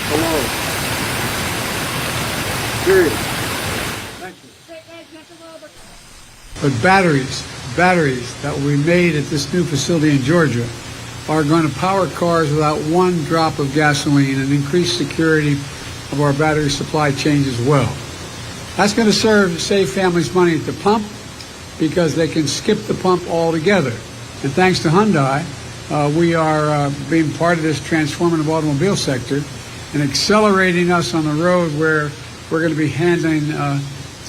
Hello. Period. Thank you. But batteries that will be made at this new facility in Georgia are going to power cars without one drop of gasoline and increase security of our battery supply chains as well. That's going to serve to save families money at the pump because they can skip the pump altogether. And thanks to Hyundai, we are being part of this transformative automobile sector and accelerating us on the road where we're going to be handing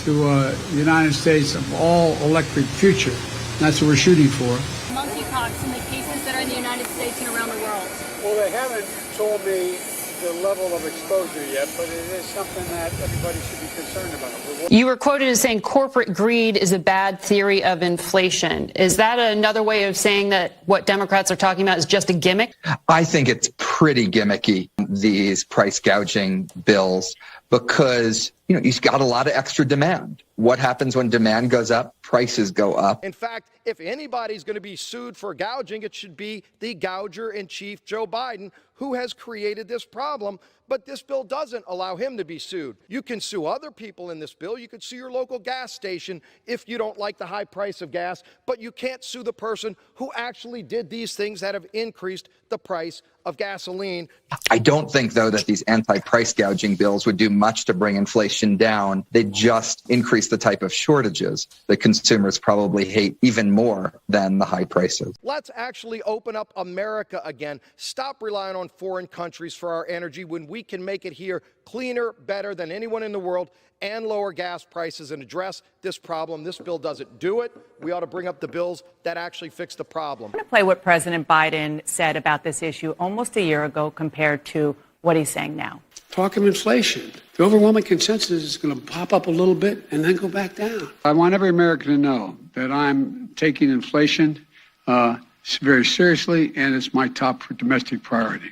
to the United States of all electric future. And that's what we're shooting for. Monkeypox and the cases that are in the United States and around the world. Well, they haven't told me the level of exposure yet, but it is something that everybody should be concerned about. You were quoted as saying corporate greed is a bad theory of inflation. Is that another way of saying that what Democrats are talking about is just a gimmick? I think it's pretty gimmicky, these price gouging bills, because, you've got a lot of extra demand. What happens when demand goes up? Prices go up. In fact, if anybody's going to be sued for gouging, it should be the Gouger-in-Chief, Joe Biden, who has created this problem. But this bill doesn't allow him to be sued. You can sue other people in this bill. You could sue your local gas station if you don't like the high price of gas, but you can't sue the person who actually did these things that have increased the price of gasoline. I don't think, though, that these anti-price gouging bills would do much to bring inflation down. They just increase the type of shortages that consumers probably hate even more than the high prices. Let's actually open up America again. Stop relying on foreign countries for our energy when we can make it here cleaner, better than anyone in the world, and lower gas prices and address this problem. This bill doesn't do it. We ought to bring up the bills that actually fix the problem. I'm going to play what President Biden said about this issue almost a year ago compared to what he's saying now. Talk of inflation. The overwhelming consensus is going to pop up a little bit and then go back down. I want every American to know that I'm taking inflation very seriously, and it's my top domestic priority.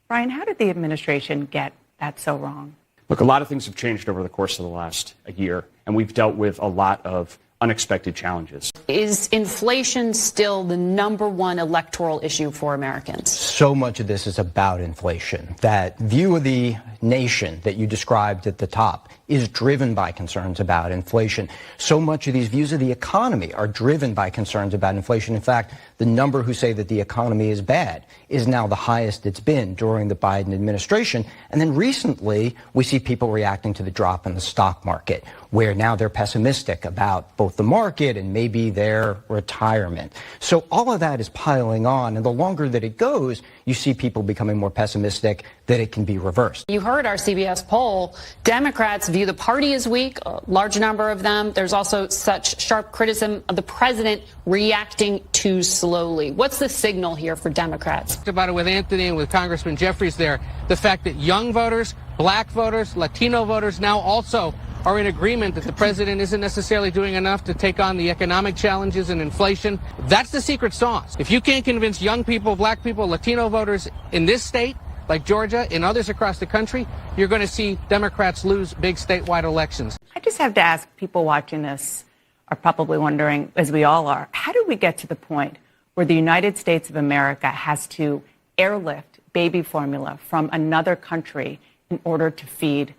Brian, how did the administration get that so wrong? Look, a lot of things have changed over the course of the last year, and we've dealt with a lot of unexpected challenges. Is inflation still the number one electoral issue for Americans? So much of this is about inflation. That view of the nation that you described at the top is driven by concerns about inflation. So much of these views of the economy are driven by concerns about inflation. In fact, the number who say that the economy is bad is now the highest it's been during the Biden administration. And then recently, we see people reacting to the drop in the stock market, where now they're pessimistic about both the market and maybe their retirement. So all of that is piling on. And the longer that it goes, you see people becoming more pessimistic that it can be reversed. You heard our CBS poll. Democrats view the party as weak, a large number of them. There's also such sharp criticism of the president reacting too slowly. What's the signal here for Democrats? Talked about it with Anthony and with Congressman Jeffries there. The fact that young voters, black voters, Latino voters now also are in agreement that the president isn't necessarily doing enough to take on the economic challenges and inflation. That's the secret sauce. If you can't convince young people, black people, Latino voters in this state, like Georgia, and others across the country, you're going to see Democrats lose big statewide elections. I just have to ask, people watching this are probably wondering, as we all are, how did we get to the point where the United States of America has to airlift baby formula from another country in order to feed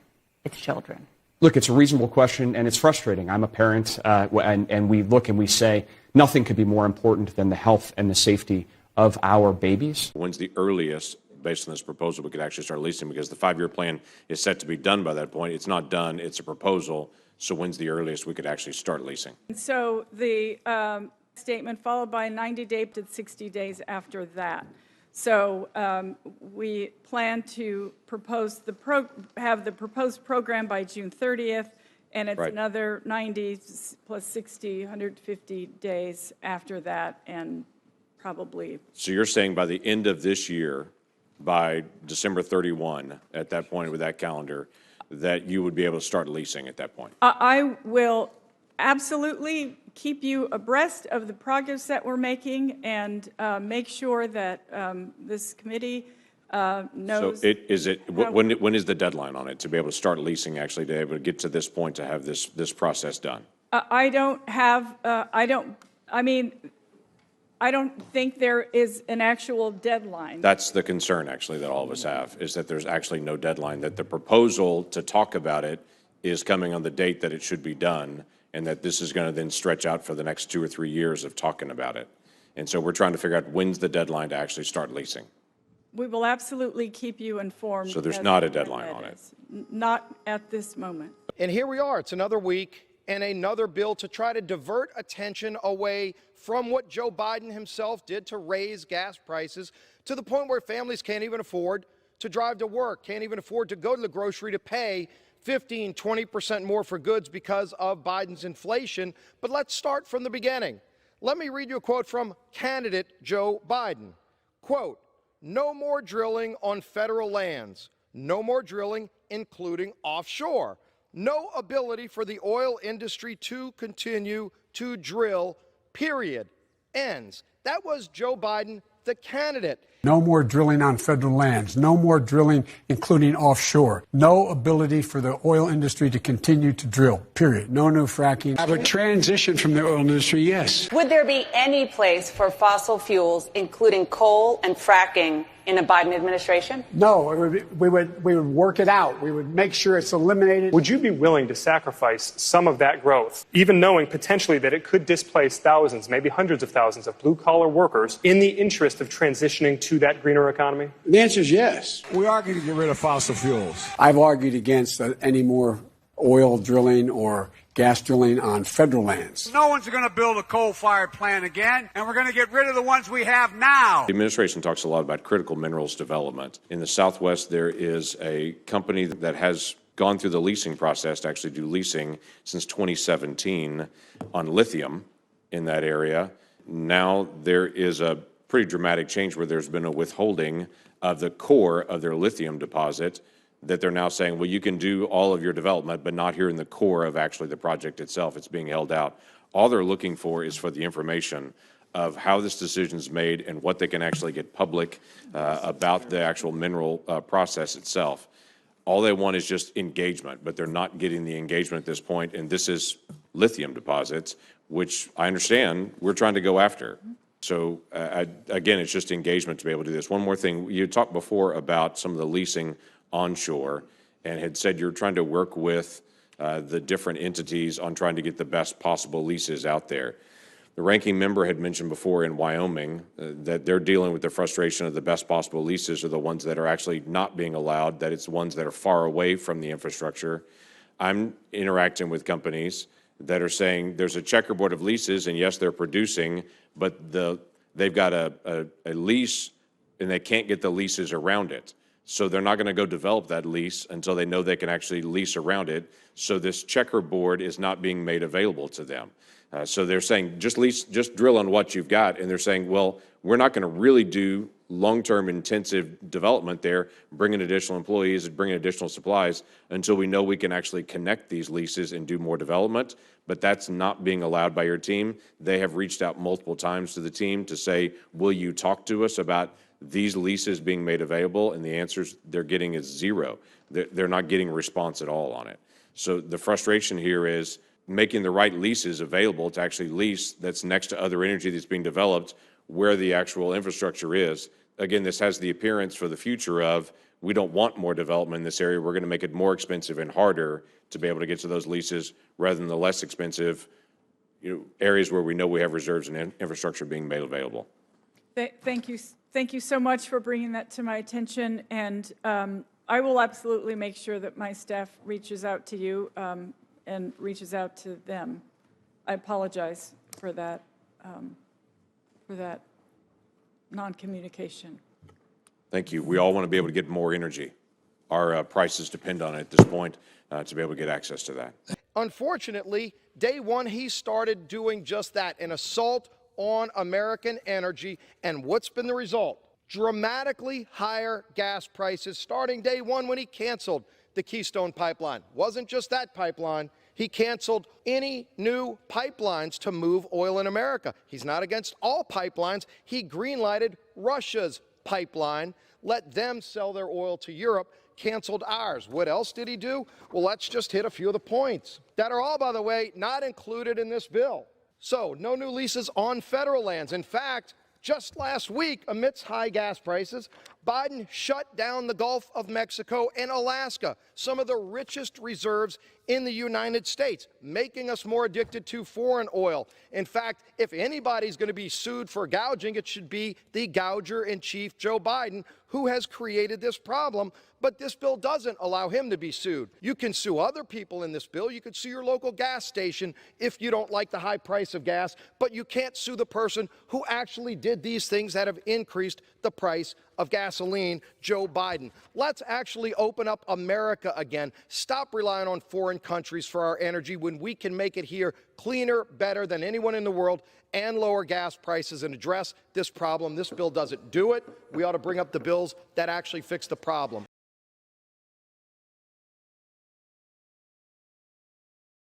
its children? Look, it's a reasonable question, and it's frustrating. I'm a parent, and we look and we say nothing could be more important than the health and the safety of our babies. When's the earliest, based on this proposal, we could actually start leasing? Because the 5-year plan is set to be done by that point. It's not done. It's a proposal. So when's the earliest we could actually start leasing? So the statement followed by 90 days to 60 days after that. So we plan to propose have the proposed program by June 30th, and it's another 90 plus 60, 150 days after that, and probably. So you're saying by the end of this year, by December 31, at that point with that calendar, that you would be able to start leasing at that point? I will absolutely keep you abreast of the progress that we're making and make sure that this committee knows. So when is the deadline on it to be able to start leasing, actually, to be able to get to this point to have this process done? I don't think there is an actual deadline. That's the concern, actually, that all of us have, is that there's actually no deadline, that the proposal to talk about it is coming on the date that it should be done, and that this is going to then stretch out for the next 2 or 3 years of talking about it. And so we're trying to figure out when's the deadline to actually start leasing. We will absolutely keep you informed. So there's not a deadline on it. Not at this moment. And here we are. It's another week and another bill to try to divert attention away from what Joe Biden himself did to raise gas prices to the point where families can't even afford to drive to work, can't even afford to go to the grocery to pay 15, 20% more for goods because of Biden's inflation. But let's start from the beginning. Let me read you a quote from candidate Joe Biden. Quote, "No more drilling on federal lands. No more drilling, including offshore. No ability for the oil industry to continue to drill, period." Ends. That was Joe Biden, the candidate. No more drilling on federal lands. No more drilling, including offshore. No ability for the oil industry to continue to drill, period. No new fracking. Have a transition from the oil industry, yes. Would there be any place for fossil fuels, including coal and fracking, in a Biden administration? No, we would work it out. We would make sure it's eliminated. Would you be willing to sacrifice some of that growth, even knowing potentially that it could displace thousands, maybe hundreds of thousands of blue-collar workers in the interest of transitioning to that greener economy? The answer is yes. We are going to get rid of fossil fuels. I've argued against any more oil drilling or gas drilling on federal lands. No one's going to build a coal-fired plant again, and we're going to get rid of the ones we have now. The administration talks a lot about critical minerals development. In the Southwest, there is a company that has gone through the leasing process to actually do leasing since 2017 on lithium in that area. Now there is a pretty dramatic change where there's been a withholding of the core of their lithium deposit, that they're now saying, well, you can do all of your development, but not here in the core of actually the project itself. It's being held out. All they're looking for is for the information of how this decision is made and what they can actually get public about the actual mineral process itself. All they want is just engagement, but they're not getting the engagement at this point. And this is lithium deposits, which I understand we're trying to go after. So again, it's just engagement to be able to do this. One more thing, you talked before about some of the leasing onshore and had said you're trying to work with the different entities on trying to get the best possible leases out there. The ranking member had mentioned before in Wyoming that they're dealing with the frustration of the best possible leases are the ones that are actually not being allowed, that it's the ones that are far away from the infrastructure. I'm interacting with companies that are saying there's a checkerboard of leases, and yes, they're producing, but they've got a lease and they can't get the leases around it. So they're not going to go develop that lease until they know they can actually lease around it. So this checkerboard is not being made available to them. So they're saying just drill on what you've got. And they're saying, well, we're not going to really do long-term intensive development there, bring in additional employees and bring in additional supplies until we know we can actually connect these leases and do more development. But that's not being allowed by your team. They have reached out multiple times to the team to say, will you talk to us about these leases being made available? And the answers they're getting is zero. They're not getting a response at all on it. So the frustration here is making the right leases available to actually lease that's next to other energy that's being developed where the actual infrastructure is. Again, this has the appearance for the future of we don't want more development in this area. We're going to make it more expensive and harder to be able to get to those leases rather than the less expensive areas where we know we have reserves and infrastructure being made available. Thank you. Thank you so much for bringing that to my attention. And I will absolutely make sure that my staff reaches out to you and reaches out to them. I apologize for that non-communication. Thank you. We all want to be able to get more energy. Our prices depend on it at this point to be able to get access to that. Unfortunately, day one, he started doing just that, an assault on American energy. And what's been the result? Dramatically higher gas prices starting day one when he canceled the Keystone Pipeline. Wasn't just that pipeline. He canceled any new pipelines to move oil in America. He's not against all pipelines. He greenlighted Russia's pipeline, let them sell their oil to Europe, canceled ours. What else did he do? Well, let's just hit a few of the points that are all, by the way, not included in this bill. So, no new leases on federal lands. In fact, just last week, amidst high gas prices, Biden shut down the Gulf of Mexico and Alaska, some of the richest reserves in the United States, making us more addicted to foreign oil. In fact, if anybody's going to be sued for gouging, it should be the Gouger-in-Chief, Joe Biden, who has created this problem. But this bill doesn't allow him to be sued. You can sue other people in this bill. You could sue your local gas station if you don't like the high price of gas, but you can't sue the person who actually did these things that have increased the price of gasoline, Joe Biden. Let's actually open up America again. Stop relying on foreign countries for our energy when we can make it here cleaner, better than anyone in the world, and lower gas prices and address this problem. This bill doesn't do it. We ought to bring up the bills that actually fix the problem.